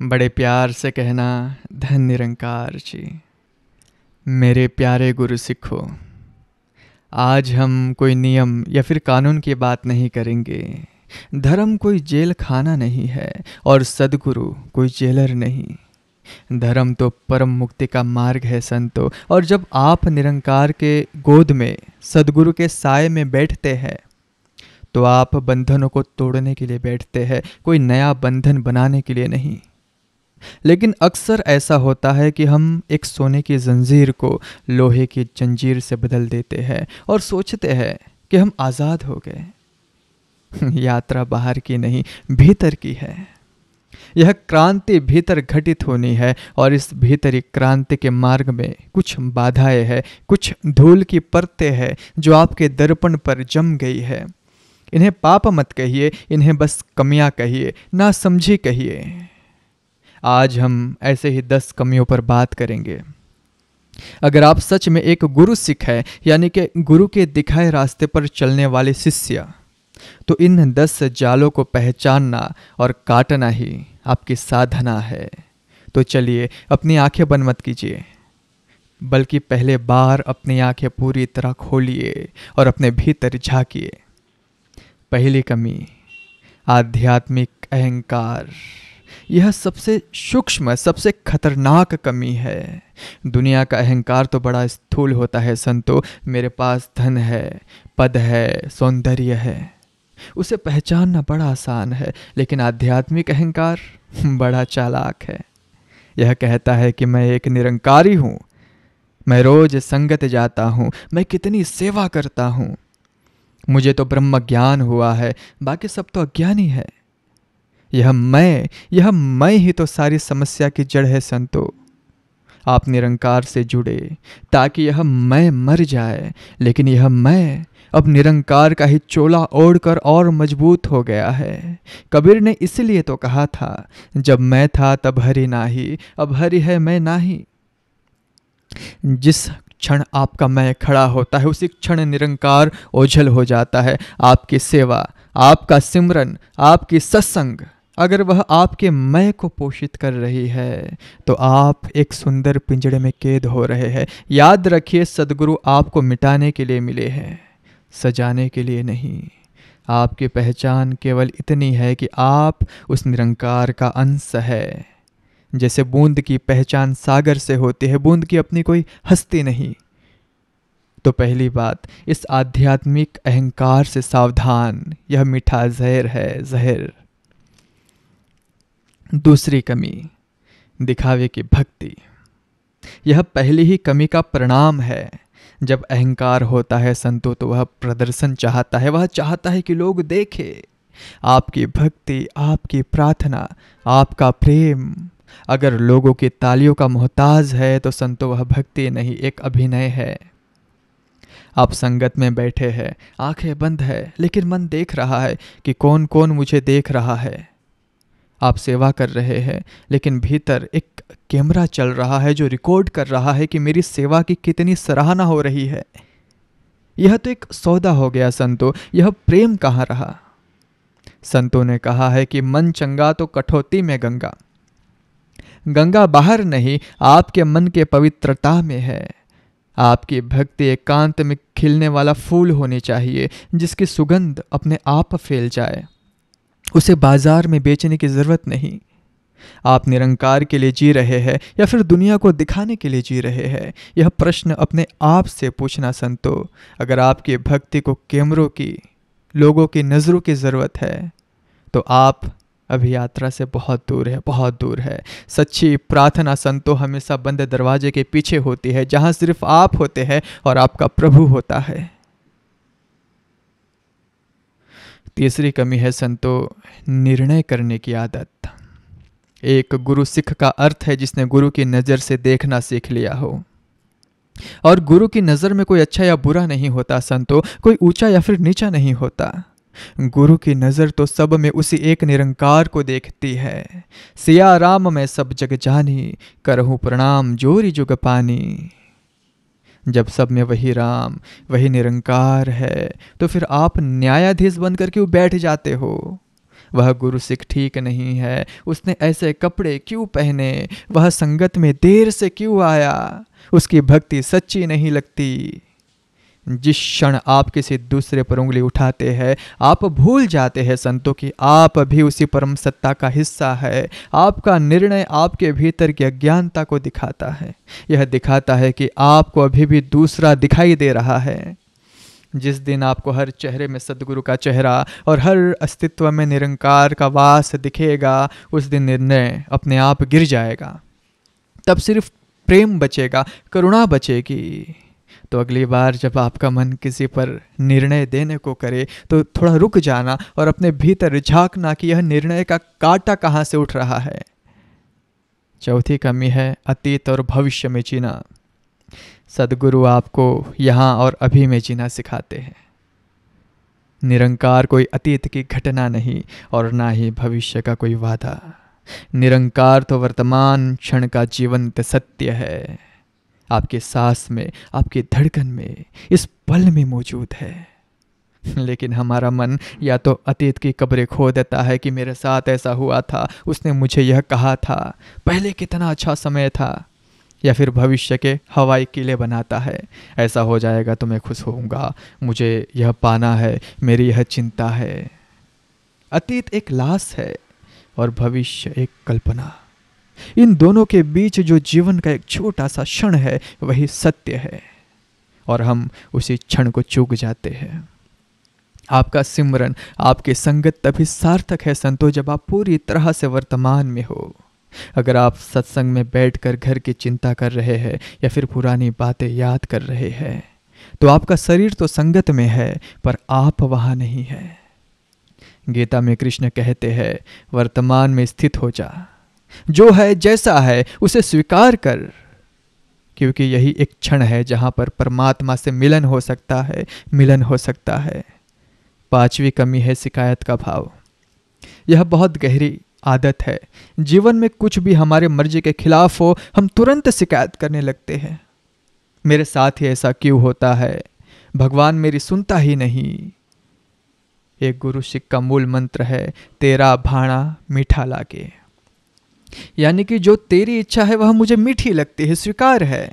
बड़े प्यार से कहना, धन निरंकार जी। मेरे प्यारे गुरु सिखो, आज हम कोई नियम या फिर कानून की बात नहीं करेंगे। धर्म कोई जेल खाना नहीं है और सद्गुरु कोई जेलर नहीं। धर्म तो परम मुक्ति का मार्ग है संतो। और जब आप निरंकार के गोद में सद्गुरु के साए में बैठते हैं तो आप बंधनों को तोड़ने के लिए बैठते हैं, कोई नया बंधन बनाने के लिए नहीं। लेकिन अक्सर ऐसा होता है कि हम एक सोने की जंजीर को लोहे की जंजीर से बदल देते हैं और सोचते हैं कि हम आज़ाद हो गए। यात्रा बाहर की नहीं, भीतर की है। यह क्रांति भीतर घटित होनी है और इस भीतरी क्रांति के मार्ग में कुछ बाधाएं हैं, कुछ धूल की परतें हैं जो आपके दर्पण पर जम गई है। इन्हें पाप मत कहिए, इन्हें बस कमियां कहिए, ना समझी कहिए। आज हम ऐसे ही 10 कमियों पर बात करेंगे। अगर आप सच में एक गुरु सिख है, यानी कि गुरु के दिखाए रास्ते पर चलने वाले शिष्य, तो इन 10 जालों को पहचानना और काटना ही आपकी साधना है। तो चलिए, अपनी आंखें बंद मत कीजिए, बल्कि पहले बार अपनी आंखें पूरी तरह खोलिए और अपने भीतर झांकिए। पहली कमी, आध्यात्मिक अहंकार। यह सबसे सूक्ष्म, सबसे खतरनाक कमी है। दुनिया का अहंकार तो बड़ा स्थूल होता है संतो। मेरे पास धन है, पद है, सौंदर्य है, उसे पहचानना बड़ा आसान है। लेकिन आध्यात्मिक अहंकार बड़ा चालाक है। यह कहता है कि मैं एक निरंकारी हूँ, मैं रोज संगत जाता हूँ, मैं कितनी सेवा करता हूँ, मुझे तो ब्रह्म ज्ञान हुआ है, बाकी सब तो अज्ञानी है। यह मैं ही तो सारी समस्या की जड़ है संतो। आप निरंकार से जुड़े ताकि यह मैं मर जाए, लेकिन यह मैं अब निरंकार का ही चोला ओढ़कर और मजबूत हो गया है। कबीर ने इसलिए तो कहा था, जब मैं था तब हरि नाही, अब हरि है मैं नाही। जिस क्षण आपका मैं खड़ा होता है, उसी क्षण निरंकार ओझल हो जाता है। आपकी सेवा, आपका सिमरन, आपकी सत्संग, अगर वह आपके मैं को पोषित कर रही है तो आप एक सुंदर पिंजड़े में कैद हो रहे हैं। याद रखिए, सद्गुरु आपको मिटाने के लिए मिले हैं, सजाने के लिए नहीं। आपकी पहचान केवल इतनी है कि आप उस निरंकार का अंश है। जैसे बूंद की पहचान सागर से होती है, बूंद की अपनी कोई हस्ती नहीं। तो पहली बात, इस आध्यात्मिक अहंकार से सावधान, यह मीठा जहर है, जहर। दूसरी कमी, दिखावे की भक्ति। यह पहली ही कमी का परिणाम है। जब अहंकार होता है संतो, तो वह प्रदर्शन चाहता है, वह चाहता है कि लोग देखें आपकी भक्ति, आपकी प्रार्थना, आपका प्रेम। अगर लोगों की तालियों का मोहताज है तो संतो वह भक्ति नहीं, एक अभिनय है। आप संगत में बैठे हैं, आंखें बंद है, लेकिन मन देख रहा है कि कौन कौन मुझे देख रहा है। आप सेवा कर रहे हैं, लेकिन भीतर एक कैमरा चल रहा है जो रिकॉर्ड कर रहा है कि मेरी सेवा की कितनी सराहना हो रही है। यह तो एक सौदा हो गया संतो, यह प्रेम कहाँ रहा। संतों ने कहा है कि मन चंगा तो कठौती में गंगा। गंगा बाहर नहीं, आपके मन के पवित्रता में है। आपकी भक्ति एकांत में खिलने वाला फूल होनी चाहिए, जिसकी सुगंध अपने आप फैल जाए। उसे बाजार में बेचने की जरूरत नहीं। आप निरंकार के लिए जी रहे हैं या फिर दुनिया को दिखाने के लिए जी रहे हैं, यह प्रश्न अपने आप से पूछना संतो। अगर आपकी भक्ति को कैमरों की, लोगों की नजरों की जरूरत है तो आप अभी यात्रा से बहुत दूर है, बहुत दूर है। सच्ची प्रार्थना संतो हमेशा बंद दरवाजे के पीछे होती है, जहां सिर्फ आप होते हैं और आपका प्रभु होता है। तीसरी कमी है संतो, निर्णय करने की आदत। एक गुरु सिख का अर्थ है जिसने गुरु की नज़र से देखना सीख लिया हो। और गुरु की नज़र में कोई अच्छा या बुरा नहीं होता संतो, कोई ऊंचा या फिर नीचा नहीं होता। गुरु की नज़र तो सब में उसी एक निरंकार को देखती है। सिया राम मैं सब जग जानी, करहूँ प्रणाम जोरी जुग पानी। जब सब में वही राम, वही निरंकार है, तो फिर आप न्यायाधीश बनकर क्यों बैठ जाते हो। वह गुरु सिख ठीक नहीं है, उसने ऐसे कपड़े क्यों पहने, वह संगत में देर से क्यों आया, उसकी भक्ति सच्ची नहीं लगती। जिस क्षण आप किसी दूसरे पर उंगली उठाते हैं, आप भूल जाते हैं संतों कि आप भी उसी परम सत्ता का हिस्सा है। आपका निर्णय आपके भीतर की अज्ञानता को दिखाता है। यह दिखाता है कि आपको अभी भी दूसरा दिखाई दे रहा है। जिस दिन आपको हर चेहरे में सद्गुरु का चेहरा और हर अस्तित्व में निरंकार का वास दिखेगा, उस दिन निर्णय अपने आप गिर जाएगा। तब सिर्फ प्रेम बचेगा, करुणा बचेगी। तो अगली बार जब आपका मन किसी पर निर्णय देने को करे तो थोड़ा रुक जाना और अपने भीतर झांकना कि यह निर्णय का कांटा कहाँ से उठ रहा है। चौथी कमी है अतीत और भविष्य में जीना। सद्गुरु आपको यहाँ और अभी में जीना सिखाते हैं। निरंकार कोई अतीत की घटना नहीं और ना ही भविष्य का कोई वादा। निरंकार तो वर्तमान क्षण का जीवंत सत्य है। आपके सांस में, आपकी धड़कन में, इस पल में मौजूद है। लेकिन हमारा मन या तो अतीत की कब्रें खो देता है कि मेरे साथ ऐसा हुआ था, उसने मुझे यह कहा था, पहले कितना अच्छा समय था, या फिर भविष्य के हवाई किले बनाता है, ऐसा हो जाएगा तो मैं खुश होऊंगा, मुझे यह पाना है, मेरी यह चिंता है। अतीत एक लाश है और भविष्य एक कल्पना। इन दोनों के बीच जो जीवन का एक छोटा सा क्षण है वही सत्य है, और हम उसी क्षण को चूक जाते हैं। आपका सिमरन, आपकी संगत तभी सार्थक है संतो जब आप पूरी तरह से वर्तमान में हो। अगर आप सत्संग में बैठकर घर की चिंता कर रहे हैं या फिर पुरानी बातें याद कर रहे हैं तो आपका शरीर तो संगत में है पर आप वहां नहीं है। गीता में कृष्ण कहते हैं, वर्तमान में स्थित हो जा, जो है जैसा है उसे स्वीकार कर, क्योंकि यही एक क्षण है जहां पर परमात्मा से मिलन हो सकता है, मिलन हो सकता है। पांचवी कमी है शिकायत का भाव। यह बहुत गहरी आदत है। जीवन में कुछ भी हमारे मर्जी के खिलाफ हो, हम तुरंत शिकायत करने लगते हैं। मेरे साथ ही ऐसा क्यों होता है, भगवान मेरी सुनता ही नहीं। एक गुरु सिख का मूल मंत्र है, तेरा भाणा मीठा लागे, यानी कि जो तेरी इच्छा है वह मुझे मीठी लगती है, स्वीकार है।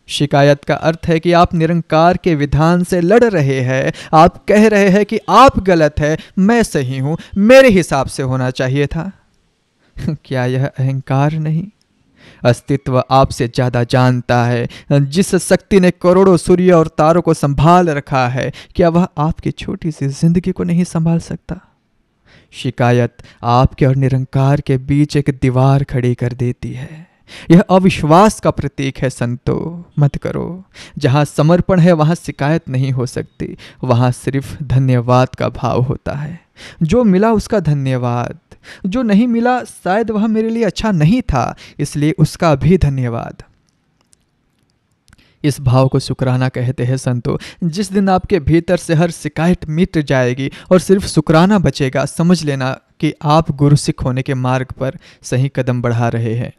शिकायत का अर्थ है कि आप निरंकार के विधान से लड़ रहे हैं। आप कह रहे हैं कि आप गलत है, मैं सही हूं, मेरे हिसाब से होना चाहिए था। क्या यह अहंकार नहीं? अस्तित्व आपसे ज्यादा जानता है। जिस शक्ति ने करोड़ों सूर्य और तारों को संभाल रखा है, क्या वह आपकी छोटी सी जिंदगी को नहीं संभाल सकता? शिकायत आपके और निरंकार के बीच एक दीवार खड़ी कर देती है। यह अविश्वास का प्रतीक है संतो, मत करो। जहां समर्पण है वहां शिकायत नहीं हो सकती, वहां सिर्फ धन्यवाद का भाव होता है। जो मिला उसका धन्यवाद, जो नहीं मिला शायद वह मेरे लिए अच्छा नहीं था, इसलिए उसका भी धन्यवाद। इस भाव को शुक्राना कहते हैं संतो। जिस दिन आपके भीतर से हर शिकायत मिट जाएगी और सिर्फ शुक्राना बचेगा, समझ लेना कि आप गुरु सिख होने के मार्ग पर सही कदम बढ़ा रहे हैं।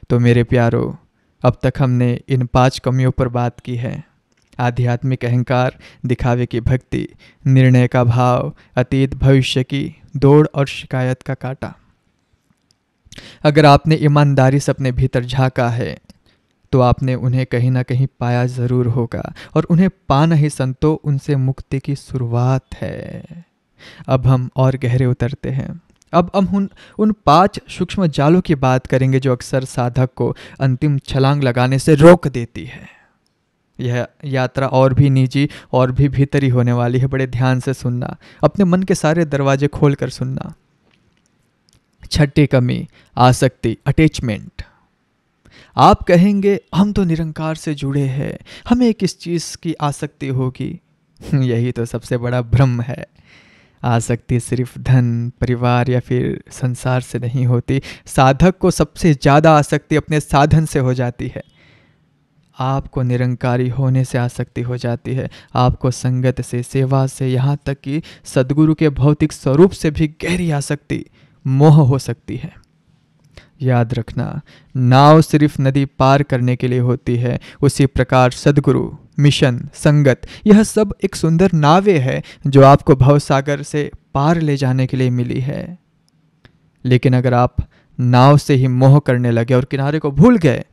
तो मेरे प्यारो, अब तक हमने इन 5 कमियों पर बात की है। आध्यात्मिक अहंकार, दिखावे की भक्ति, निर्णय का भाव, अतीत भविष्य की दौड़ और शिकायत का कांटा। अगर आपने ईमानदारी से अपने भीतर झांका है तो आपने उन्हें कहीं ना कहीं पाया जरूर होगा, और उन्हें पाना ही संतो उनसे मुक्ति की शुरुआत है। अब हम और गहरे उतरते हैं। अब हम उन 5 सूक्ष्म जालों की बात करेंगे जो अक्सर साधक को अंतिम छलांग लगाने से रोक देती है। यह यात्रा और भी निजी और भी भीतरी होने वाली है। बड़े ध्यान से सुनना, अपने मन के सारे दरवाजे खोलकर सुनना। छठी कमी, आसक्ति, अटैचमेंट। आप कहेंगे हम तो निरंकार से जुड़े हैं, हमें किस चीज़ की आसक्ति होगी? यही तो सबसे बड़ा भ्रम है। आसक्ति सिर्फ धन, परिवार या फिर संसार से नहीं होती। साधक को सबसे ज़्यादा आसक्ति अपने साधन से हो जाती है। आपको निरंकारी होने से आसक्ति हो जाती है। आपको संगत से, सेवा से, यहाँ तक कि सद्गुरु के भौतिक स्वरूप से भी गहरी आसक्ति, मोह हो सकती है। याद रखना, नाव सिर्फ नदी पार करने के लिए होती है, उसी प्रकार सद्गुरु, मिशन, संगत, यह सब एक सुंदर नावें है जो आपको भवसागर से पार ले जाने के लिए मिली है। लेकिन अगर आप नाव से ही मोह करने लगे और किनारे को भूल गए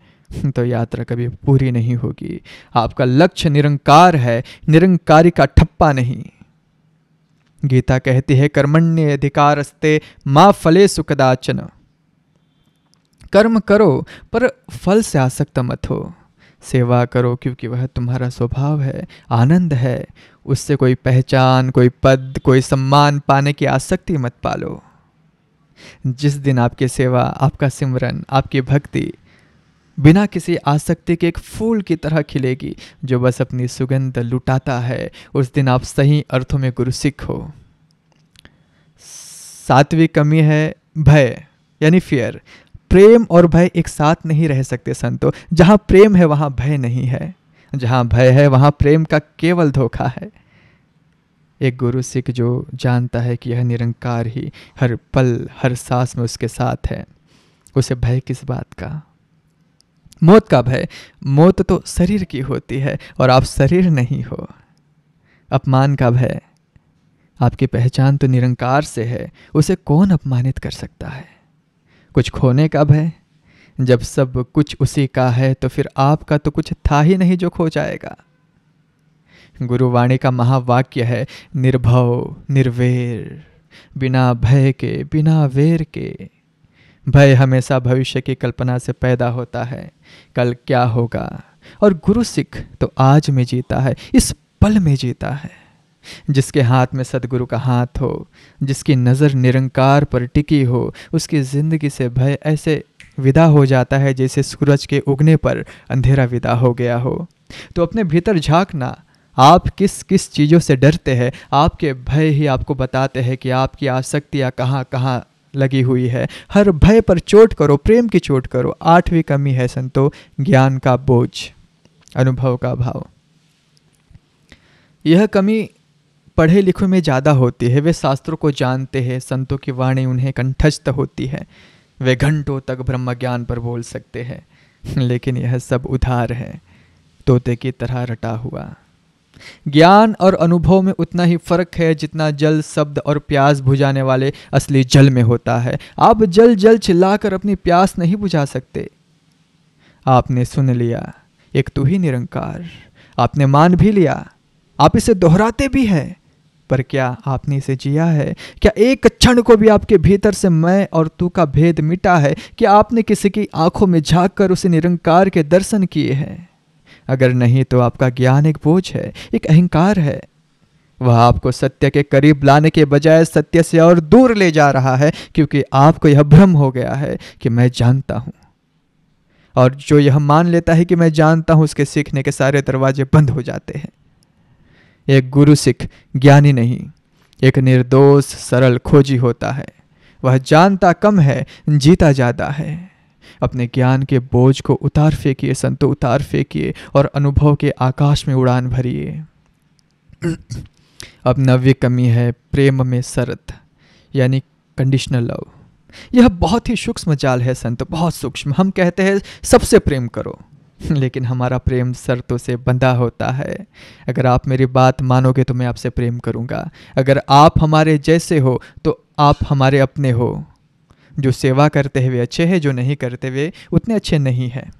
तो यात्रा कभी पूरी नहीं होगी। आपका लक्ष्य निरंकार है, निरंकारी का ठप्पा नहीं। गीता कहती है कर्मण्य अधिकारस्ते मा फलेषु कदाचन। कर्म करो पर फल से आसक्त मत हो। सेवा करो क्योंकि वह तुम्हारा स्वभाव है, आनंद है। उससे कोई पहचान, कोई पद, कोई सम्मान पाने की आसक्ति मत पालो। जिस दिन आपकी सेवा, आपका सिमरन, आपकी भक्ति बिना किसी आसक्ति के एक फूल की तरह खिलेगी जो बस अपनी सुगंध लुटाता है, उस दिन आप सही अर्थों में गुरु सिख हो। 7वीं कमी है भय यानी फियर। प्रेम और भय एक साथ नहीं रह सकते संतो। जहां प्रेम है वहां भय नहीं है, जहां भय है वहां प्रेम का केवल धोखा है। एक गुरु सिख जो जानता है कि यह निरंकार ही हर पल हर सांस में उसके साथ है, उसे भय किस बात का? मौत का भय? मौत तो शरीर की होती है और आप शरीर नहीं हो। अपमान का भय? आपकी पहचान तो निरंकार से है, उसे कौन अपमानित कर सकता है? कुछ खोने का भय? जब सब कुछ उसी का है तो फिर आपका तो कुछ था ही नहीं जो खो जाएगा। गुरुवाणी का महावाक्य है निर्भव निर्वेर, बिना भय के, बिना वेर के। भय हमेशा भविष्य की कल्पना से पैदा होता है, कल क्या होगा। और गुरु सिख तो आज में जीता है, इस पल में जीता है। जिसके हाथ में सदगुरु का हाथ हो, जिसकी नज़र निरंकार पर टिकी हो, उसकी ज़िंदगी से भय ऐसे विदा हो जाता है जैसे सूरज के उगने पर अंधेरा विदा हो गया हो। तो अपने भीतर झांकना, आप किस किस चीज़ों से डरते हैं। आपके भय ही आपको बताते हैं कि आपकी आसक्तियाँ कहाँ कहाँ लगी हुई है। हर भय पर चोट करो, प्रेम की चोट करो। 8वीं कमी है संतो ज्ञान का बोझ, अनुभव का भाव। यह कमी पढ़े लिखे में ज़्यादा होती है। वे शास्त्रों को जानते हैं, संतों की वाणी उन्हें कंठस्थ होती है, वे घंटों तक ब्रह्म ज्ञान पर बोल सकते हैं। लेकिन यह सब उधार है, तोते की तरह रटा हुआ। ज्ञान और अनुभव में उतना ही फर्क है जितना जल शब्द और प्यास बुझाने वाले असली जल में होता है। आप जल जल चिल्लाकर अपनी प्यास नहीं बुझा सकते। आपने सुन लिया एक तू ही निरंकार, आपने मान भी लिया, आप इसे दोहराते भी हैं, पर क्या आपने इसे जिया है? क्या एक क्षण को भी आपके भीतर से मैं और तू का भेद मिटा है? क्या आपने किसी की आंखों में झांक कर उसे निरंकार के दर्शन किए हैं? अगर नहीं तो आपका ज्ञान एक बोझ है, एक अहंकार है। वह आपको सत्य के करीब लाने के बजाय सत्य से और दूर ले जा रहा है, क्योंकि आपको यह भ्रम हो गया है कि मैं जानता हूं। और जो यह मान लेता है कि मैं जानता हूं, उसके सीखने के सारे दरवाजे बंद हो जाते हैं। एक गुरु सिख ज्ञानी नहीं, एक निर्दोष सरल खोजी होता है। वह जानता कम है, जीता ज़्यादा है। अपने ज्ञान के बोझ को उतार फेंकिए संतो, उतार फेंकिए और अनुभव के आकाश में उड़ान भरिए। अब 9वीं कमी है प्रेम में शर्त यानी कंडीशनल लव। यह बहुत ही सूक्ष्म जाल है संतो, बहुत सूक्ष्म। हम कहते हैं सबसे प्रेम करो, लेकिन हमारा प्रेम शर्तों से बंधा होता है। अगर आप मेरी बात मानोगे तो मैं आपसे प्रेम करूँगा। अगर आप हमारे जैसे हो तो आप हमारे अपने हो। जो सेवा करते हैं वे अच्छे हैं, जो नहीं करते वे उतने अच्छे नहीं हैं।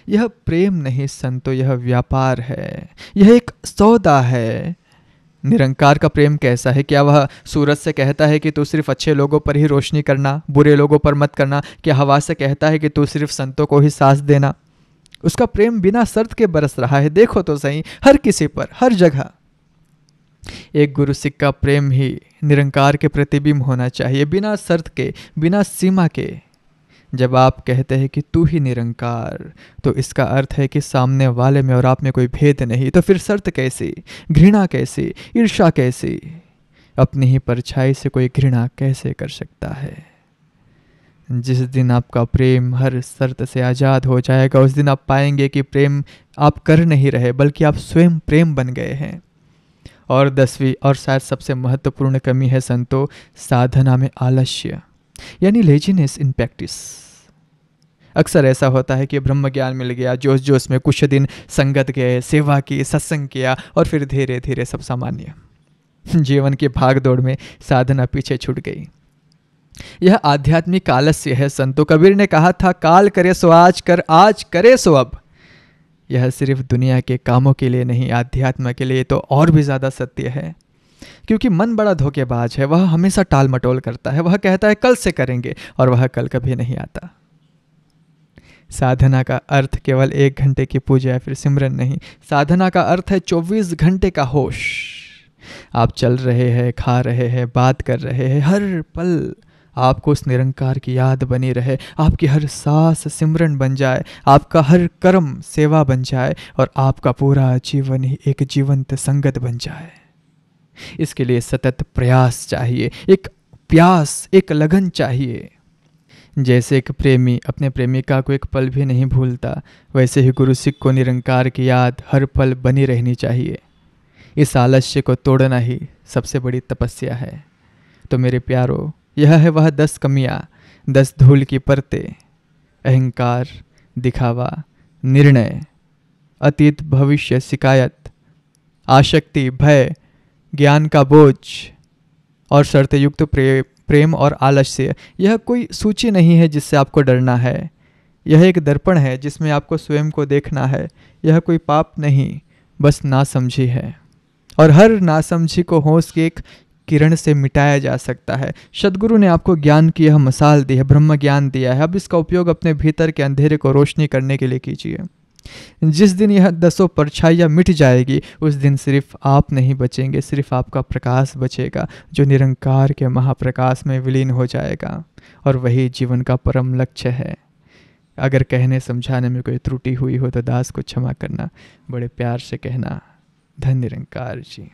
यह प्रेम नहीं संतो, यह व्यापार है, यह एक सौदा है। निरंकार का प्रेम कैसा है? क्या वह सूरज से कहता है कि तू सिर्फ अच्छे लोगों पर ही रोशनी करना, बुरे लोगों पर मत करना? क्या हवा से कहता है कि तू सिर्फ संतों को ही सांस देना? उसका प्रेम बिना शर्त के बरस रहा है, देखो तो सही, हर किसी पर, हर जगह। एक गुरु सिख का प्रेम ही निरंकार के प्रतिबिंब होना चाहिए, बिना शर्त के, बिना सीमा के। जब आप कहते हैं कि तू ही निरंकार, तो इसका अर्थ है कि सामने वाले में और आप में कोई भेद नहीं। तो फिर शर्त कैसी, घृणा कैसी, ईर्ष्या कैसी? अपनी ही परछाई से कोई घृणा कैसे कर सकता है? जिस दिन आपका प्रेम हर शर्त से आज़ाद हो जाएगा, उस दिन आप पाएंगे कि प्रेम आप कर नहीं रहे, बल्कि आप स्वयं प्रेम बन गए हैं। और 10वीं और शायद सबसे महत्वपूर्ण कमी है संतो साधना में आलस्य यानी लेजीनेस इन प्रैक्टिस। अक्सर ऐसा होता है कि ब्रह्म ज्ञान मिल गया, जोश जोश में कुछ दिन संगत गए, सेवा की, सत्संग किया और फिर धीरे धीरे सब सामान्य। जीवन की भागदौड़ में साधना पीछे छूट गई। यह आध्यात्मिक आलस्य है। संतो कबीर ने कहा था, काल करे सो आज कर, आज करे सो अब। यह सिर्फ दुनिया के कामों के लिए नहीं, आध्यात्म के लिए तो और भी ज़्यादा सत्य है। क्योंकि मन बड़ा धोखेबाज है, वह हमेशा टाल मटोल करता है। वह कहता है कल से करेंगे, और वह कल कभी नहीं आता। साधना का अर्थ केवल 1 घंटे की पूजा या फिर सिमरन नहीं, साधना का अर्थ है 24 घंटे का होश। आप चल रहे हैं, खा रहे हैं, बात कर रहे हैं, हर पल आपको उस निरंकार की याद बनी रहे, आपकी हर सांस सिमरन बन जाए, आपका हर कर्म सेवा बन जाए, और आपका पूरा जीवन ही एक जीवंत संगत बन जाए। इसके लिए सतत प्रयास चाहिए, एक प्यास, एक लगन चाहिए। जैसे एक प्रेमी अपने प्रेमिका को एक पल भी नहीं भूलता, वैसे ही गुरु सिख को निरंकार की याद हर पल बनी रहनी चाहिए। इस आलस्य को तोड़ना ही सबसे बड़ी तपस्या है। तो मेरे प्यारो, यह है वह 10 कमियाँ, 10 धूल की परतें: अहंकार, दिखावा, निर्णय, अतीत भविष्य शिकायत, आसक्ति, भय, ज्ञान का बोझ और शर्तयुक्त प्रेम और आलस्य। यह कोई सूची नहीं है जिससे आपको डरना है, यह एक दर्पण है जिसमें आपको स्वयं को देखना है। यह कोई पाप नहीं, बस नासमझी है, और हर नासमझी को होश की एक किरण से मिटाया जा सकता है। सद्गुरु ने आपको ज्ञान की यह मसाल दी है, ब्रह्म ज्ञान दिया है। अब इसका उपयोग अपने भीतर के अंधेरे को रोशनी करने के लिए कीजिए। जिस दिन यह 10 परछाइयाँ मिट जाएगी, उस दिन सिर्फ आप नहीं बचेंगे, सिर्फ आपका प्रकाश बचेगा, जो निरंकार के महाप्रकाश में विलीन हो जाएगा। और वही जीवन का परम लक्ष्य है। अगर कहने समझाने में कोई त्रुटि हुई हो तो दास को क्षमा करना, बड़े प्यार से कहना। धन्य निरंकार जी।